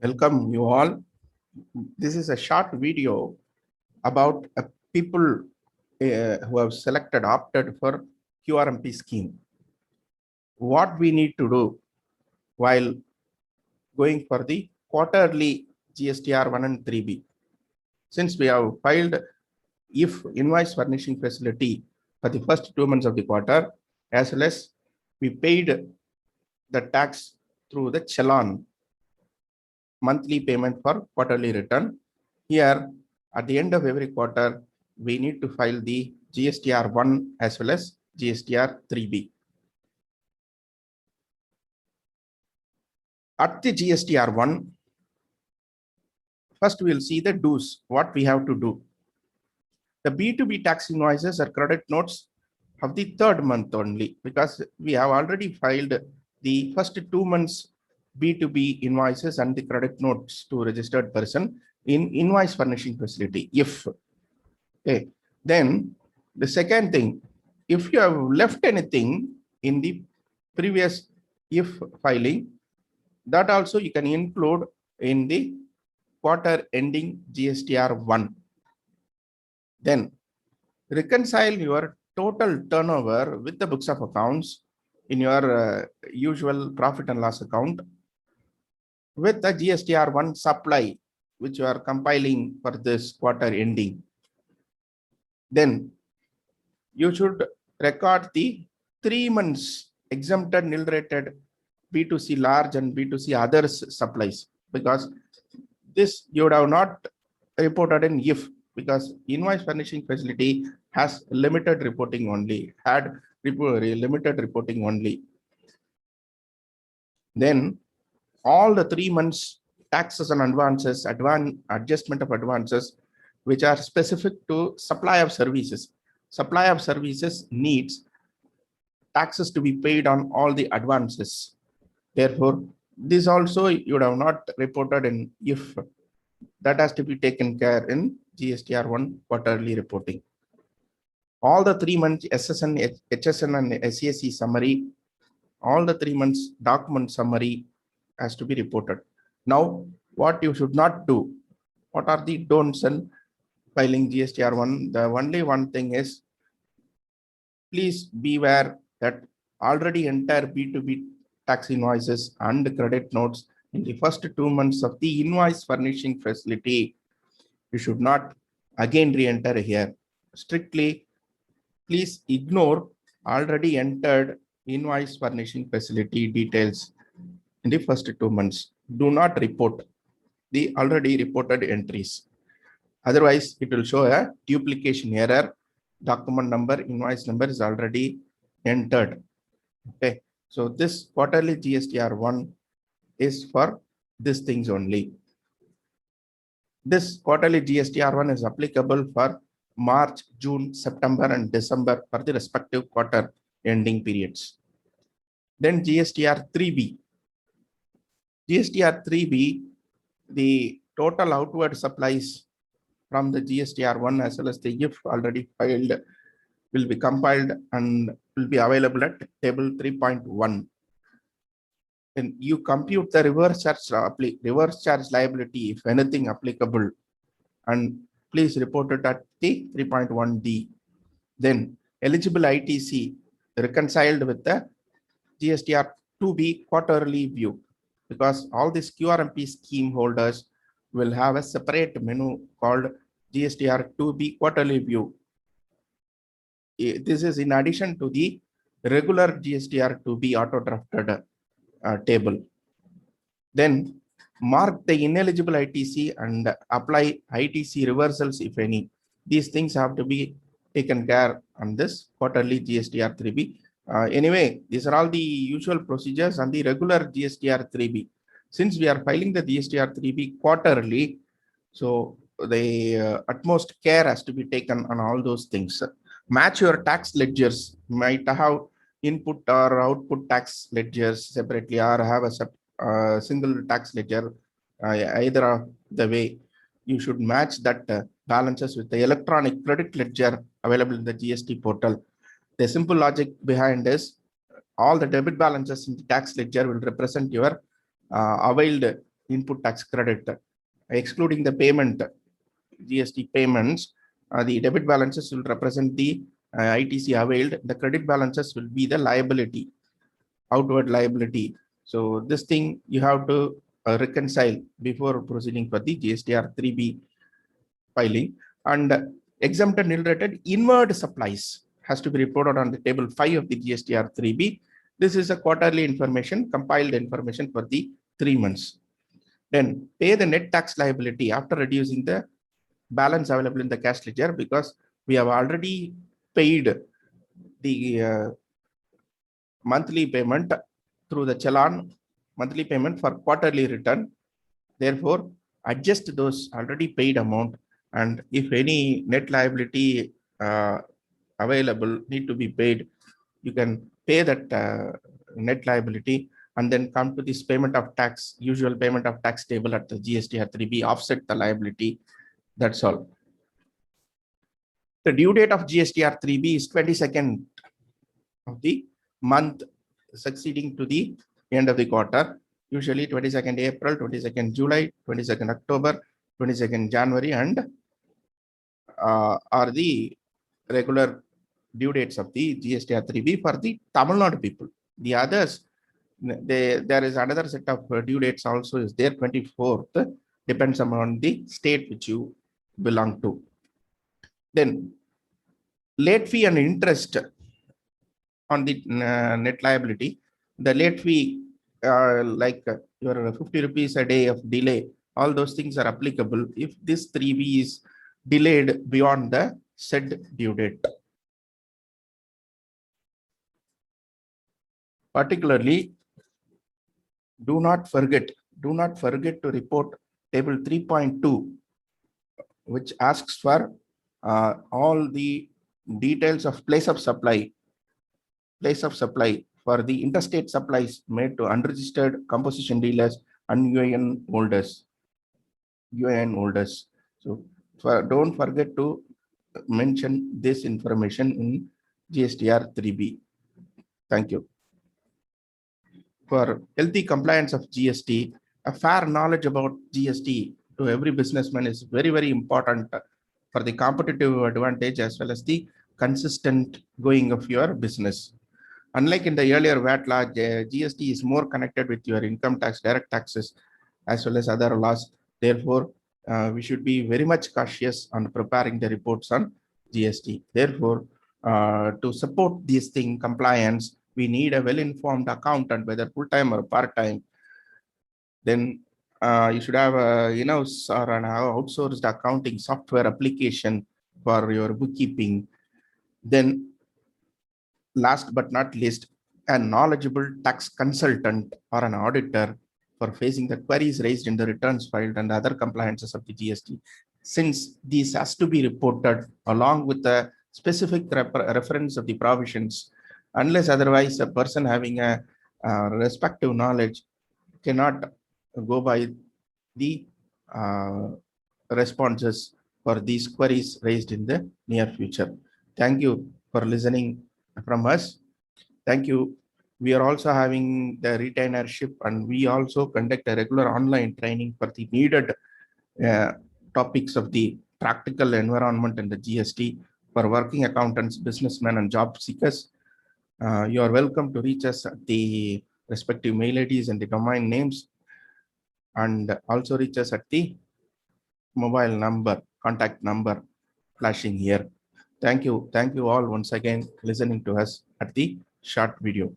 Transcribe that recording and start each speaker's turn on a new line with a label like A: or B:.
A: Welcome you all. This is a short video about people who have opted for QRMP scheme. What we need to do while going for the quarterly GSTR 1 and 3B. Since we have filed if invoice furnishing facility for the first 2 months of the quarter, as well as we paid the tax through the challan monthly payment for quarterly return. Here, at the end of every quarter, we need to file the GSTR 1 as well as GSTR 3B. At the GSTR 1, first we'll see the do's, what we have to do. The B2B tax invoices or credit notes of the third month only, because we have already filed the first 2 months B2B invoices and the credit notes to registered person in invoice furnishing facility. If okay, then the second thing, if you have left anything in the previous if filing, that also you can include in the quarter ending GSTR 1. Then reconcile your total turnover with the books of accounts in your usual profit and loss account with the GSTR 1 supply, which you are compiling for this quarter ending. Then you should record the 3 months exempted nil rated B2C large and B2C others supplies, because this you would have not reported in if, because invoice furnishing facility has limited reporting only, limited reporting only. Then all the 3 months taxes and advances, adjustment of advances, which are specific to supply of services. Supply of services needs taxes to be paid on all the advances. Therefore, this also you would have not reported in if. That has to be taken care in GSTR 1 quarterly reporting. All the 3 months SSN, HSN and SAC summary, all the 3 months document summary has to be reported. Now, what you should not do, what are the don'ts in filing GSTR 1? The only one thing is, please beware that already entire B2B tax invoices and credit notes in the first 2 months of the invoice furnishing facility, you should not again re-enter here. Strictly, please ignore already entered invoice furnishing facility details in the first 2 months. Do not report the already reported entries. Otherwise, it will show a duplication error. Document number, invoice number is already entered. Okay, so this quarterly GSTR 1 is for these things only. This quarterly GSTR 1 is applicable for March, June, September, and December for the respective quarter ending periods. Then GSTR 3B. GSTR 3B, the total outward supplies from the GSTR 1 as well as the if already filed will be compiled and will be available at table 3.1. And you compute the reverse charge liability, if anything applicable, and please report it at the 3.1D. Then eligible ITC reconciled with the GSTR 2B quarterly view, because all these QRMP scheme holders will have a separate menu called GSTR 2B quarterly view. This is in addition to the regular GSTR 2B auto drafted table. Then mark the ineligible ITC and apply ITC reversals if any. These things have to be taken care on this quarterly GSTR 3B. Anyway, these are all the usual procedures on the regular GSTR 3B. Since we are filing the GSTR 3B quarterly, so the utmost care has to be taken on all those things. Match your tax ledgers. Might have input or output tax ledgers separately, or have a single tax ledger. Either of the way, you should match that balances with the electronic credit ledger available in the GST portal. The simple logic behind is all the debit balances in the tax ledger will represent your availed input tax credit, excluding the payment, GST payments, the debit balances will represent the ITC availed. The credit balances will be the liability, outward liability. So this thing you have to reconcile before proceeding for the GSTR 3B filing. And exempted nil rated inward supplies has to be reported on the table 5 of the GSTR 3B. This is a quarterly information, compiled information for the 3 months. Then pay the net tax liability after reducing the balance available in the cash ledger, because we have already paid the monthly payment through the challan, monthly payment for quarterly return. Therefore, adjust those already paid amount, and if any net liability available need to be paid, you can pay that net liability and then come to this payment of tax, usual payment of tax table at the GSTR 3B, offset the liability. That's all. The due date of GSTR 3B is 22nd of the month succeeding to the end of the quarter. Usually 22nd April, 22nd July, 22nd October, 22nd January, and are the regular due dates of the GSTR 3B for the Tamil Nadu people. The others, there is another set of due dates also is there, 24th, depends upon the state which you belong to. Then late fee and interest on the net liability. The late fee, like your 50 rupees a day of delay, all those things are applicable if this 3B is delayed beyond the said due date. Particularly, do not forget to report table 3.2, which asks for all the details of place of supply for the interstate supplies made to unregistered composition dealers and UIN holders. So don't forget to mention this information in GSTR 3B. Thank you. For healthy compliance of GST, a fair knowledge about GST to every businessman is very, very important for the competitive advantage as well as the consistent going of your business. Unlike in the earlier VAT law, GST is more connected with your income tax, direct taxes, as well as other laws. Therefore, we should be very much cautious on preparing the reports on GST. Therefore, to support this thing, compliance, we need a well-informed accountant, whether full-time or part-time. Then you should have a in-house or an outsourced accounting software application for your bookkeeping. Then last but not least, a knowledgeable tax consultant or an auditor for facing the queries raised in the returns filed and other compliances of the GST. Since these has to be reported along with the specific reference of the provisions, unless otherwise a person having a respective knowledge cannot go by the responses for these queries raised in the near future. Thank you for listening from us. Thank you. We are also having the retainership, and we also conduct a regular online training for the needed topics of the practical environment and the GST for working accountants, businessmen, and job seekers. You are welcome to reach us at the respective mail IDs and the domain names, and also reach us at the mobile number, contact number flashing here. Thank you all once again listening to us at the short video.